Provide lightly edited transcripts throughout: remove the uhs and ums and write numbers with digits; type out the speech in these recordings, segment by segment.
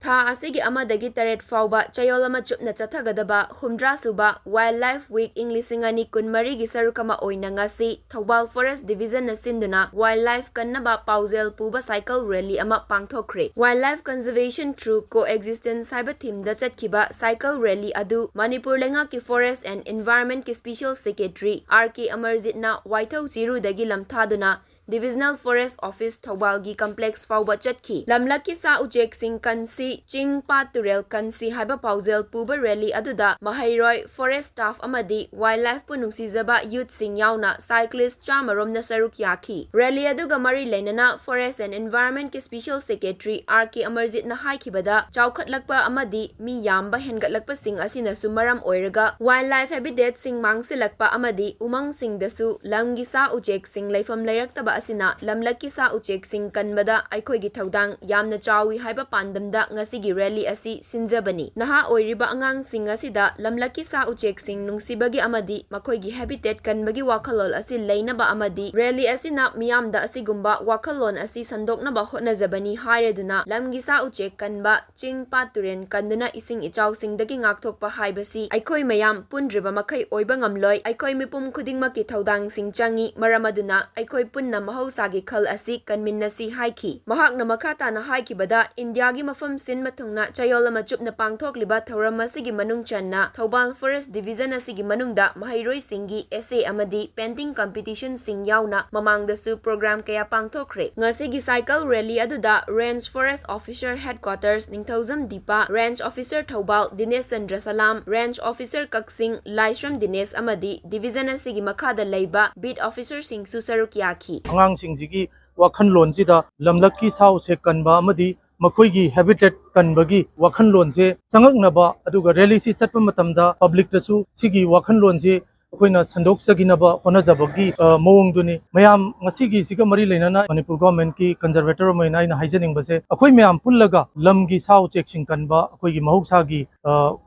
Tha asigi amadagi taret fauba Chayol ama chupna Chathagadaba humdra Suba Wildlife Week ing lisingani kunmari gi Saruk ama Oina ngasi Thoubal Forest Division na sinduna Wildlife kannaba pauzel puba cycle rally ama Pangthokhre. Wildlife conservation through coexistence haiba theme da chatkiba cycle rally adu Manipur lenga ki Forest and Environment ki Special Secretary RK Amarjit na Waithau Chiru dagi lamthaduna Divisional Forest Office Thoubal gi complex fauba chatki. Lamlaki sa ujek sing kansi ching paturel kansi haiba pauzel puba rally aduda Mahairoi Forest Staff amadi Wildlife punungsizaba youth sing yauna cyclist chamarom na Saruk yaki. Rally aduga mari lenana Forest and Environment ki Special Secretary RK Amarjit na haikibada chawkhatlakpa amadi mi yamba hengatlakpa sing asina sumaram oiraga wildlife habitat sing mangsilakpa amadi umang sing dasu lamgi sa ujek sing laifam lairaktaba asina lamlaki sa ujek sing kanbada aikoi gi thaudang yamna chawi haiba pandamda ngasigi rally asi sinjabani. Naha oiriba angang sing asida lamlaki sa ujek sing nungsibagi amadi makoi gi habitat kanbagi wakalol asi leinaba amadi rally asina miyamda asigumba wakalon asi sandoknaba hotnajabani haireduna lamgi sa ujek kanba ching paturen kanduna ising ichaw singdagi ngakthokpa haibasi aikoi mayam pundriba makai oiba ngamloi aikoi mipum khudingmaki thaudang sing changi maramaduna aikoi punna mahosagi khal asi kanminnasi haiki. Mahakna makata na haikibada India gi mafam sin mathungna Chayol ama chupna pangthokliba thoram asigi manung channa Thoubal Forest Division asigi manungda Mahairoi singi essay amadi painting competition sing yauna mamangdasu program kaya Pangthokhre. Ngasigi cycle rally aduda Range Forest Officer Headquarters Ningthauzam Dipa Range Officer Thoubal Dinesh Chandra Salam Range Officer Kaksing Laisram Dinesh amadi Division asigi makhada leiba Beat Officer sing Saruk yaki. Angang singzigi wakhan lonjida lamlaki sau se kanba amadi makoigi habitat kanbagi wakhan lonje changaknaba aduga rally si chatpa matamda public tasu sigi wakhan lonje akoina sandok saginaba honajabagi mawongduni mayam ngasigi siga mari leinana Manipur government ki conservator moina ina haijening base akoi mayam pullaga lamgi sau cheksing kanba akoigi mahoksagi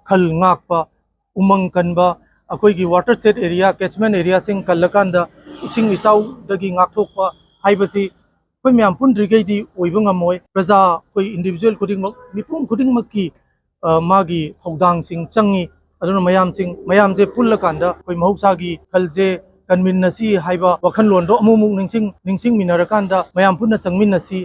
khal ngakpa umang kanba akoigi water set area catchment area sing kallakanda ising isau dagi ngakthokpa haibasi koi myam pundrigei di oibang amoy praja koi individual kudingmak mipum kudingmakki magi thaudang sing changi aduna mayam je pullakanda koi mahoksagi khalje kanminnasi haiba wakhan londo amumuk ningsing minarakanda mayam punna changminnasi